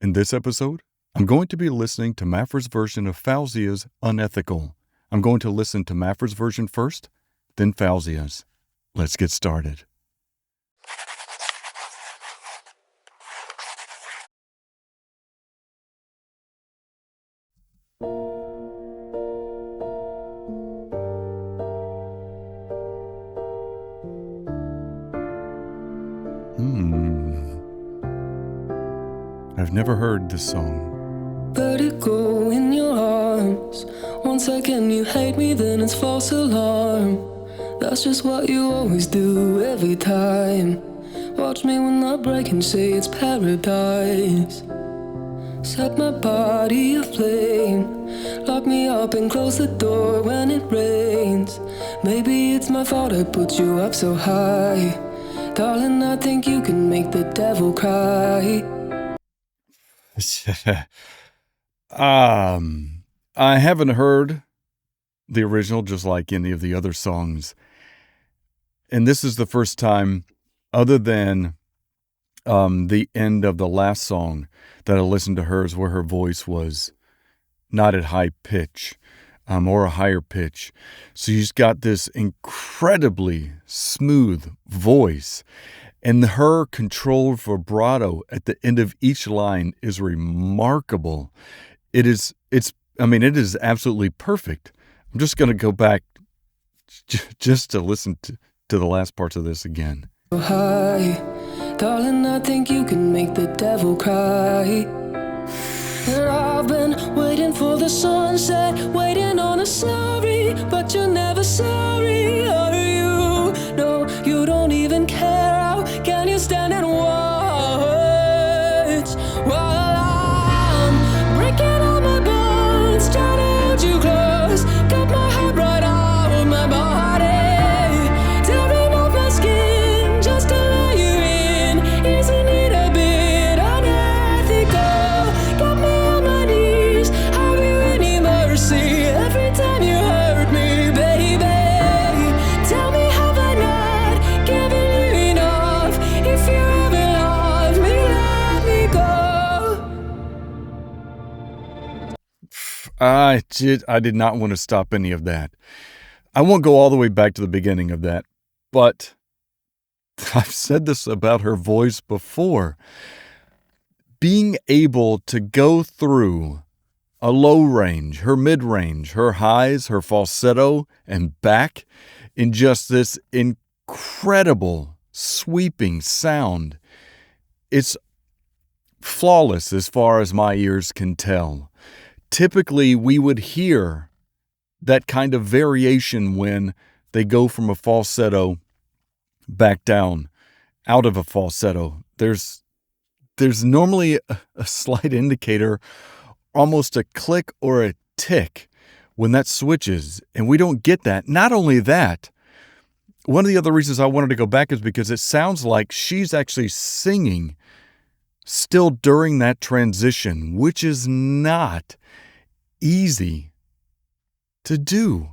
In this episode, I'm going to be listening to MAPHRA's version of Faouzia's Unethical. I'm going to listen to MAPHRA's version first, then Faouzia's. Let's get started. I've never heard this song. Vertigo in your arms. 1 second you hate me, then it's false alarm. That's just what you always do every time. Watch me when I break and say it's paradise. Set my body aflame. Lock me up and close the door when it rains. Maybe it's my fault I put you up so high. Darling, I think you can make the devil cry. I haven't heard the original, just like any of the other songs. And this is the first time, other than the end of the last song, that I listened to hers where her voice was not at high pitch or a higher pitch. So she's got this incredibly smooth voice. And her controlled vibrato at the end of each line is remarkable. It is absolutely perfect. I'm just going to go back just to listen to the last parts of this again. Hi, darling, I think you can make the devil cry. And I've been waiting for the sunset, waiting on a sorry, but you're never sorry, are you? No, you don't even care. How can you stand and watch while I'm breaking all my bones, trying to hold you close, cut my heart right out of my body, tearing off my skin just to let you in. Isn't it a bit unethical? Got me on my knees, have you any mercy every time you hurt me, baby? Tell me, have I not given you enough? If you ever love me, let me go. I did not want to stop any of that. I won't go all the way back to the beginning of that, but I've said this about her voice before. Being able to go through a low range, her mid-range, her highs, her falsetto, and back in just this incredible sweeping sound. It's flawless as far as my ears can tell. Typically, we would hear that kind of variation when they go from a falsetto back down, out of a falsetto. There's normally a slight indicator, almost a click or a tick when that switches, and we don't get that. Not only that, one of the other reasons I wanted to go back is because it sounds like she's actually singing still during that transition, which is not easy to do.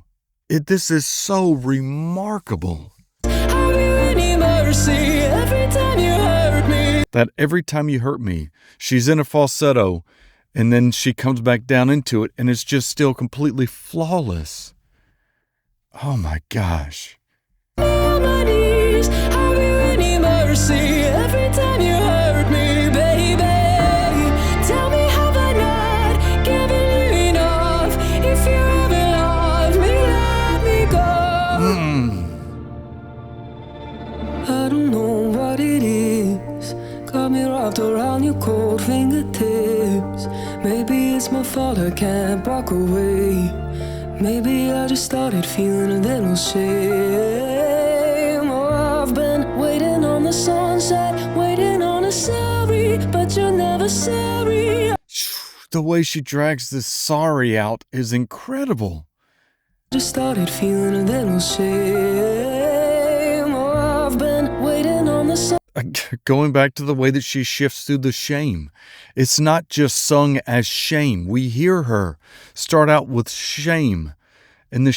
This is so remarkable. Have you any mercy every time you hurt me? That every time you hurt me, she's in a falsetto, and then she comes back down into it, and it's just still completely flawless. Oh my gosh. On my knees, have you any mercy every time you hurt me, baby? Tell me, have I not given you enough? If you ever love me, let me go. I don't know what it is, got me wrapped around your cold fingertips. Maybe it's my fault I can't walk away. Maybe I just started feeling a little shame. Oh, I've been waiting on the sunset, waiting on a sorry, but you're never sorry. The way she drags this sorry out is incredible. Just started feeling a little shame. Oh, I've been waiting on the sunset. Going back to the way that she shifts through the shame. It's not just sung as shame. We hear her start out with shame and the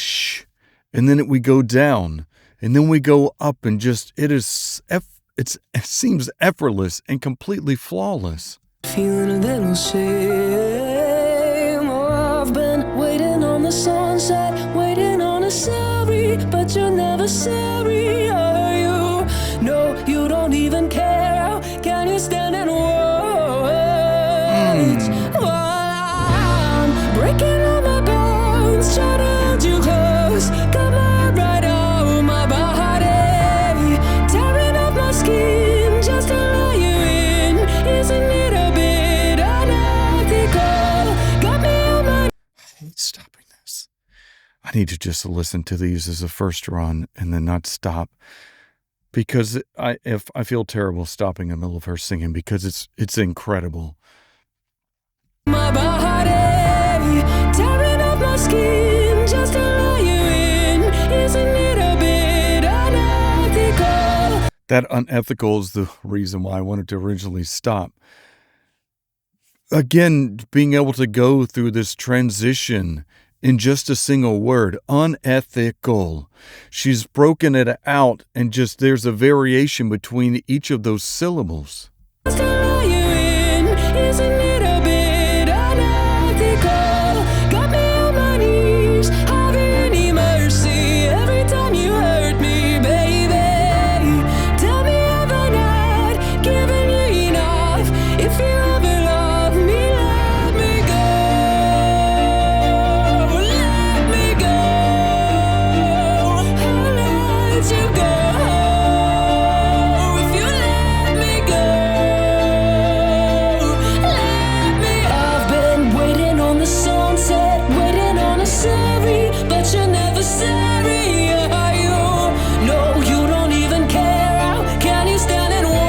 and then we go down, and then we go up, and just it seems effortless and completely flawless. feeling a little shame. Oh, I've been waiting on the sunset, waiting on a sorry, but you're never sorry, are you? No, you don't even care. How can you stand and watch while I'm breaking all my bones, trying to hold you close? Come on, right out my body, tearing off my skin just to let you in. Isn't it a bit unethical? Got me on my... I hate stopping this. I need to just listen to these as a first run and then not stop, because I feel terrible stopping in the middle of her singing, because it's incredible. My body, tearing off my skin just to let you in. Isn't it a bit unethical? That unethical is the reason why I wanted to originally stop. Again, being able to go through this transition in just a single word, unethical. She's broken it out, and just there's a variation between each of those syllables. Just to let you in. Isn't it a bit unethical? Got me on my knees. Have you any mercy every time you hurt me, baby? Tell me, have I not given you enough? If you ever love me, let me go. Let me go. I'll let you go. If you let me go, let me. I've been waiting on the sunset, waiting on a sorry, but you're never sorry, are you? No, you don't even care. How can you stand and watch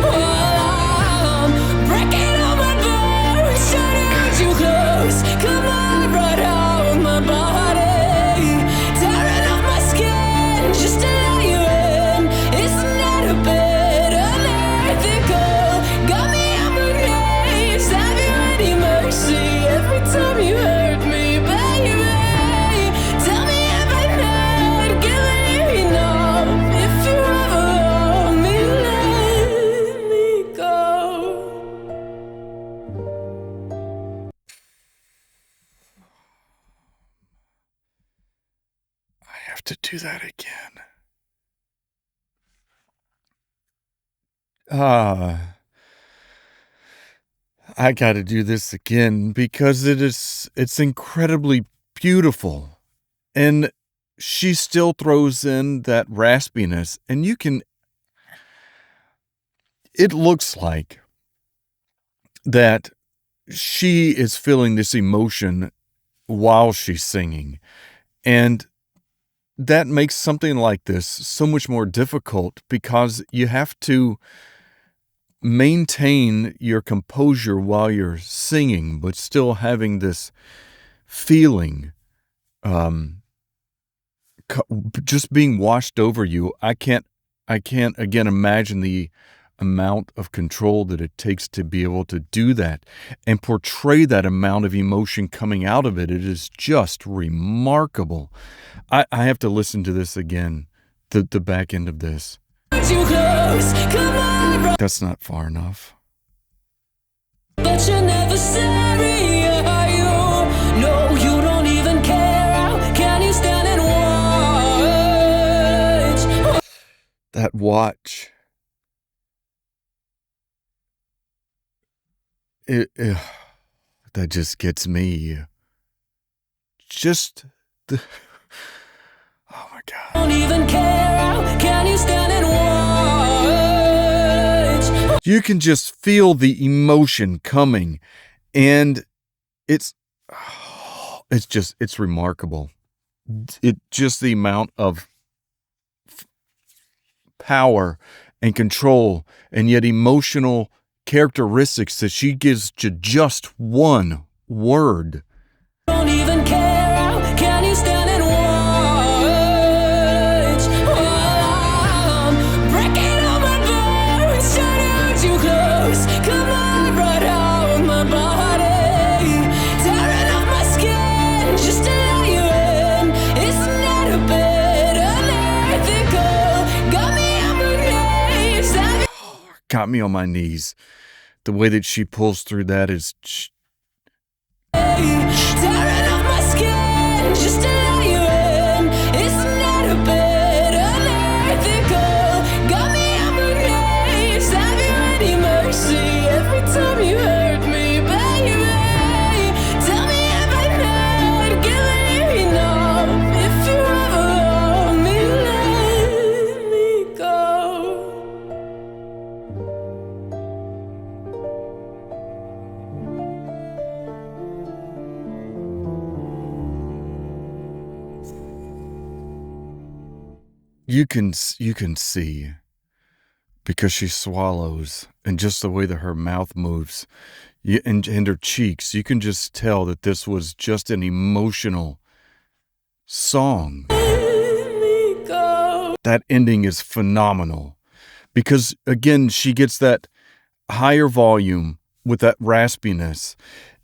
while I'm breaking all my bones, trying to hold you close? Come on, right out my body, tearing off my skin just to let you in. Isn't that a bit unethical? Got me on my knees. Have you any mercy every time you hurt me, baby? Tell me, have I not given you enough? If you ever love me, let me go. I have to do that again. I got to do this again because it's incredibly beautiful. And she still throws in that raspiness, and it looks like that she is feeling this emotion while she's singing. And that makes something like this so much more difficult, because you have to maintain your composure while you're singing, but still having this feeling just being washed over you. I can't again imagine the amount of control that it takes to be able to do that and portray that amount of emotion coming out of it. It is just remarkable. I have to listen to this again, the back end of this. Too close, come on, right. That's not far enough. But you're never sorry, are you? No, you don't even care. How can you stand and watch? That watch. That just gets me. Just the... Oh my God. Don't even care. How can you stand and watch? You can just feel the emotion coming, and it's remarkable. Just the amount of power and control and yet emotional characteristics that she gives to just one word. Don't even care. How can you stand and watch? While I'm breaking all my bones, trying to hold you close. Come on, right out my body, tearing off my skin just to let you in. Isn't that a bit unethical? Got me on my knees. got me on my knees. The way that she pulls through that is... Tearing off my skin just to let you in. It's not a bit unethical. Got me on my knees. Have you any mercy every time you hurt me, baby? Tell me if I'm not giving you enough. If you ever love me, let me go. You can see, because she swallows, and just the way that her mouth moves, and her cheeks, you can just tell that this was just an emotional song. Let me go. That ending is phenomenal, because again, she gets that higher volume with that raspiness,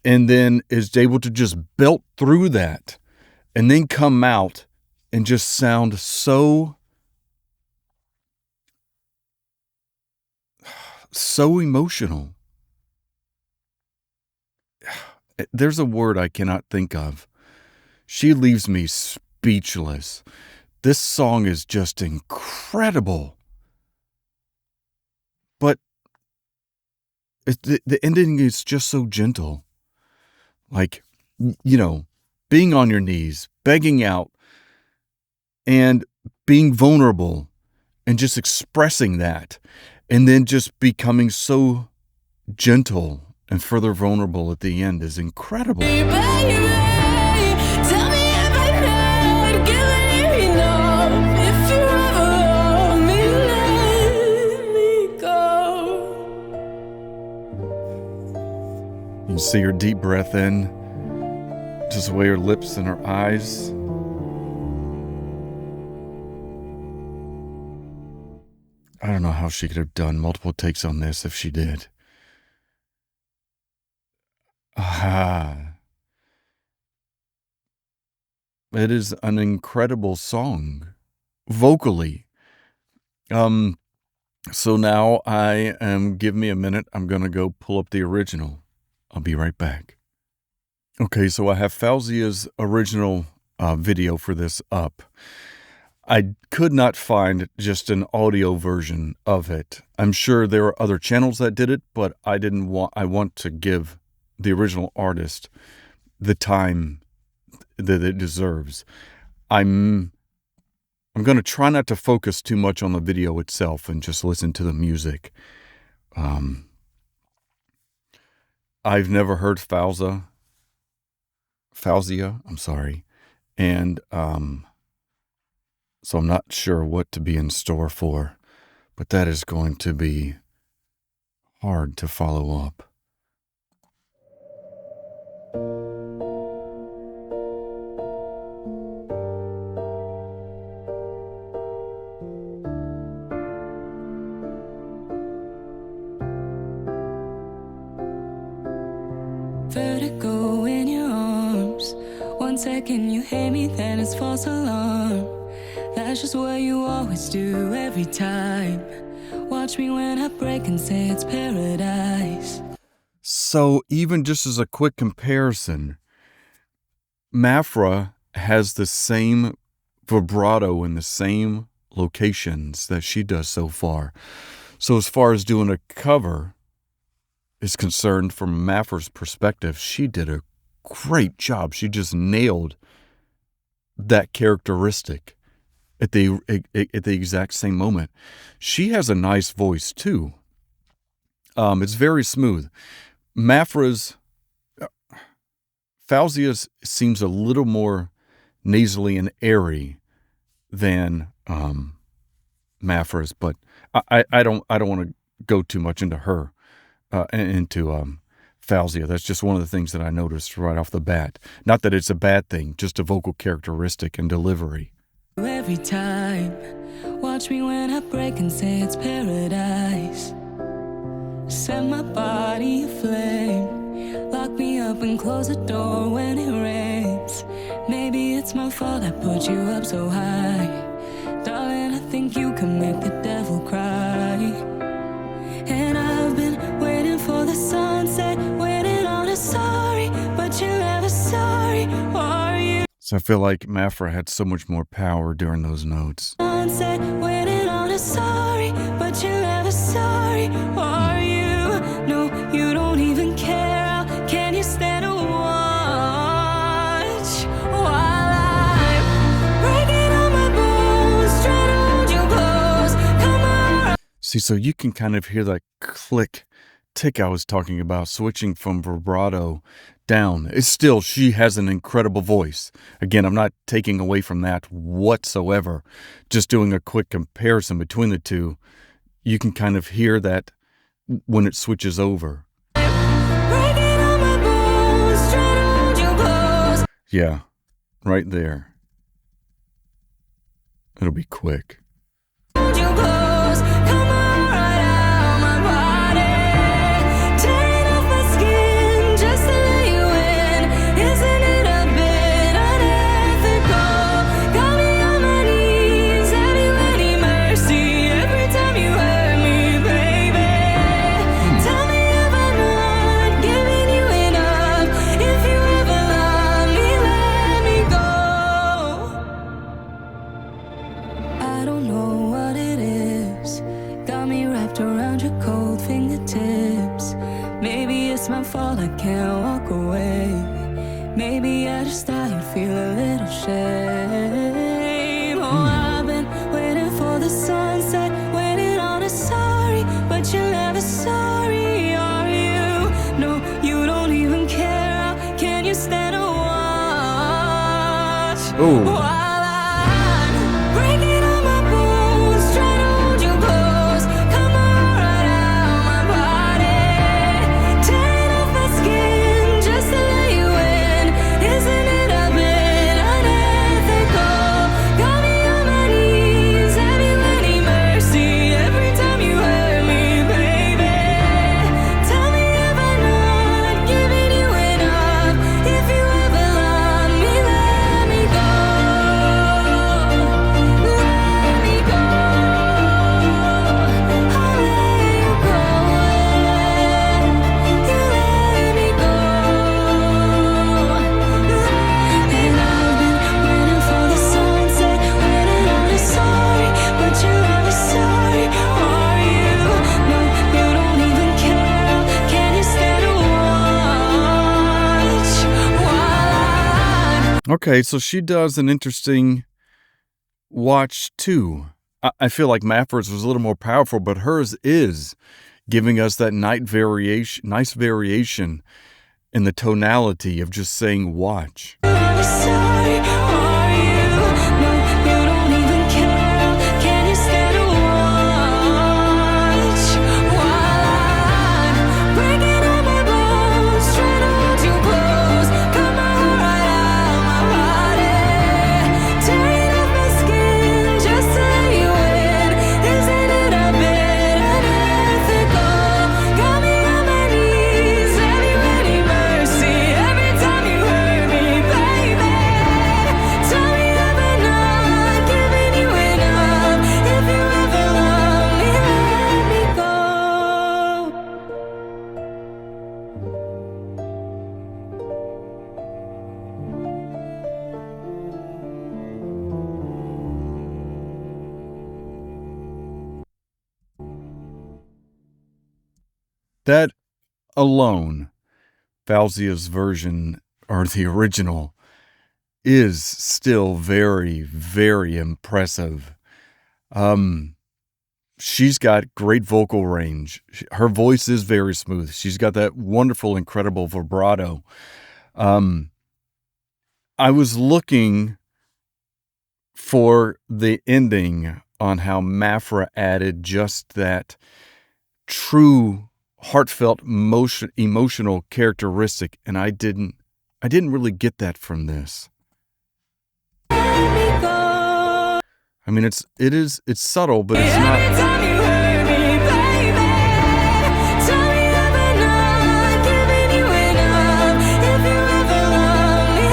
and then is able to just belt through that, and then come out and just sound so emotional. There's a word I cannot think of. She leaves me speechless. This song is just incredible. But the ending is just so gentle. Like, being on your knees, begging out, and being vulnerable, and just expressing that. And then just becoming so gentle and further vulnerable at the end is incredible. Baby, tell me if I'm not giving you enough. If you ever love me, let me go. You can see her deep breath in, just the way her lips and her eyes. I don't know how she could have done multiple takes on this if she did. It is an incredible song, vocally. So now give me a minute. I'm going to go pull up the original. I'll be right back. Okay, so I have Faouzia's original video for this up. I could not find just an audio version of it. I'm sure there are other channels that did it, but I want to give the original artist the time that it deserves. I'm going to try not to focus too much on the video itself and just listen to the music. I've never heard Faouzia, I'm sorry, and so I'm not sure what to be in store for, but that is going to be hard to follow up. Vertigo in your arms. 1 second you hate me, then it's false alarm. That's just what you always do every time. Watch me when I break and say it's paradise. So even just as a quick comparison, MAPHRA has the same vibrato in the same locations that she does so far. So as far as doing a cover is concerned, from MAPHRA's perspective, she did a great job. She just nailed that characteristic at the exact same moment. She has a nice voice too. It's very smooth. Faouzia's seems a little more nasally and airy than MAPHRA's, but I don't want to go too much into her, into Faouzia. That's just one of the things that I noticed right off the bat. Not that it's a bad thing, just a vocal characteristic and delivery. Every time, watch me when I break and say it's paradise. Set my body aflame. Lock me up and close the door when it rains. Maybe it's my fault I put you up so high. Darling, I think you can make the devil cry. So I feel like MAPHRA had so much more power during those notes. Sunset, waiting on a sorry, but you're never sorry, are you? No, you don't even care. How can you stand to watch while I'm breaking all my bones, trying to hold you close? Come on. See, so you can kind of hear that click, tick I was talking about, switching from vibrato down. It's still, she has an incredible voice. Again, I'm not taking away from that whatsoever. Just doing a quick comparison between the two. You can kind of hear that when it switches over. Breaking all my bones, trying to hold you close. Yeah, right there. It'll be quick. Hold you close. Come on, right out my body. Tearing off my skin just to let you in. Isn't it a bit unethical? Got me on my knees. Have you any mercy every time you hurt me, baby? Tell me if I'm not giving you enough. If you ever love me, let me go. I don't know what it is. Got me wrapped around your cold fingertips. Maybe it's my fault I can't walk away. Maybe I just thought you'd feel a little shame. Oh, I've been waiting for the sunset, waiting on a sorry, but you're never sorry, are you? No, you don't even care. How can you stand to watch Oh. while I'm breaking all my bones, trying to hold you close? Come on, right out my body. Tearing off my skin just to let you in. Isn't it a bit unethical? Got me on my knees. Have you any mercy every time you hurt me, baby? Tell me if I'm not giving you enough. If you ever love me, let me go. Let me go. I'll let you go when you let me go. And I've been waiting for the sunset, waiting on a sorry, but you're never sorry, are you? No, you don't even care. Can you stand to watch while I'm Okay, so she does an interesting watch too. I feel like MAPHRA's was a little more powerful, but hers is giving us that nice variation in the tonality of just saying watch. never sorry, are you? No, you don't even care. Can you stand to watch while I'm breaking all my bones, trying to hold you close? Come on, right out my body. Tearing off my skin just to let you in. Isn't it a bit unethical? Got me on my knees. Have you any mercy every time you hurt me, baby? Tell me if I'm not giving you enough. If you ever love me, let me go. That alone, Fauzia's version, or the original, is still very, very impressive. She's got great vocal range. Her voice is very smooth. She's got that wonderful, incredible vibrato. I was looking for the ending on how MAPHRA added just that true, heartfelt, emotional characteristic, and I didn't really get that from this. Let me go. I mean, it's subtle, but it's not. Every time you hurt me, baby. Tell me if I'm not giving you enough. If you ever love me,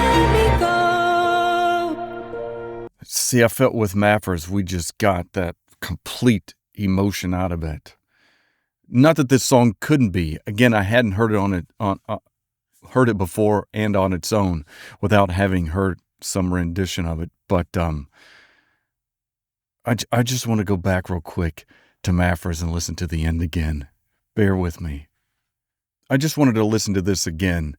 let me go. See, I felt with MAPHRA's, we just got that complete emotion out of it. Not that this song couldn't be. Again, I hadn't heard it heard it before and on its own without having heard some rendition of it. But I just want to go back real quick to MAPHRA's and listen to the end again. Bear with me. I just wanted to listen to this again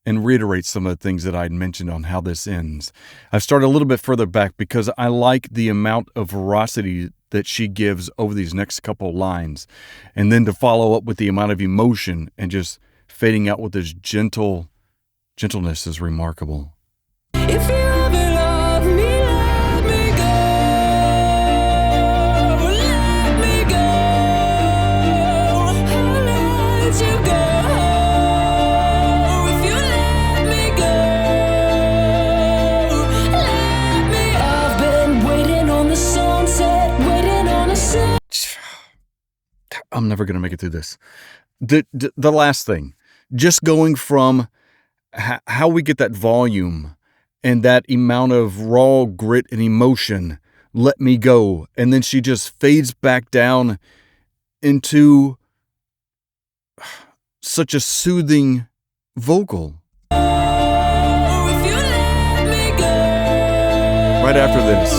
and reiterate some of the things that I'd mentioned on how this ends. I've started a little bit further back because I like the amount of veracity that she gives over these next couple lines. And then to follow up with the amount of emotion and just fading out with this gentleness is remarkable. If you ever love me, let me go. Let me go. I'll let you go. If you let me go, let me. I've been waiting on the sunset, waiting on the sun. I'm never going to make it through this. The last thing, just going from how we get that volume and that amount of raw grit and emotion, let me go. And then she just fades back down into such a soothing vocal. If you let me go. Right after this.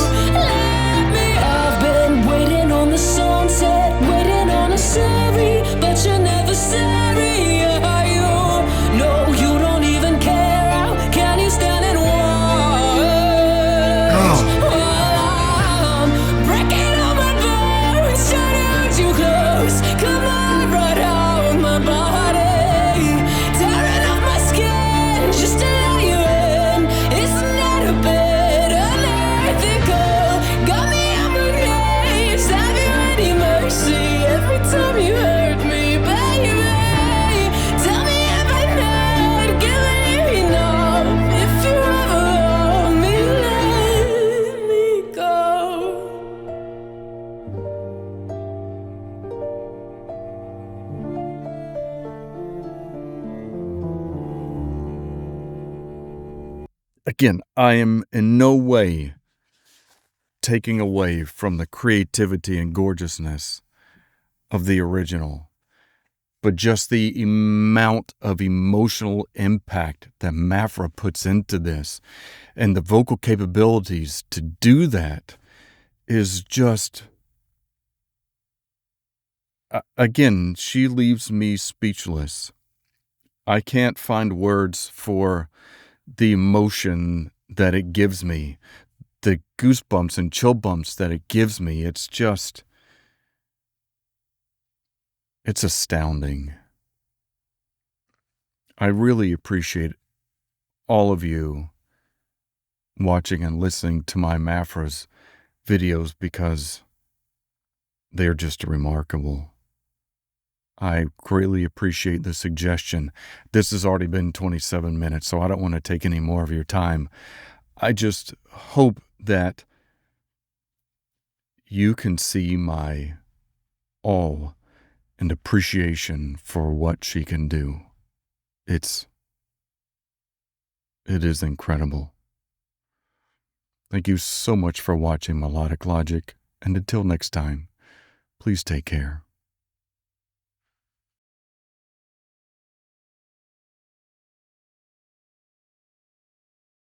I've been waiting on the sunset, waiting on a sorry, but you're never sorry, are you? No, you don't even care. How can you stand and watch? While I'm breaking all my bones, trying to hold you close. Come on, right out my body, tearing off my skin just to let you in. It's not a bit unethical. Got me on my knees. Have you any mercy every time you hurt me, baby? Tell me if I'm not giving you enough. If you ever love me, let me go. Again, I am in no way taking away from the creativity and gorgeousness of the original, but just the amount of emotional impact that MAPHRA puts into this and the vocal capabilities to do that is just, again, she leaves me speechless. I can't find words for the emotion that it gives me, the goosebumps and chill bumps that it gives me. It's just, it's astounding. I really appreciate all of you watching and listening to my MAPHRA's videos because they're just remarkable. I greatly appreciate the suggestion. This has already been 27 minutes, so I don't want to take any more of your time. I just hope that you can see my awe and appreciation for what she can do. It is incredible. Thank you so much for watching Melodic Logic, and until next time, please take care.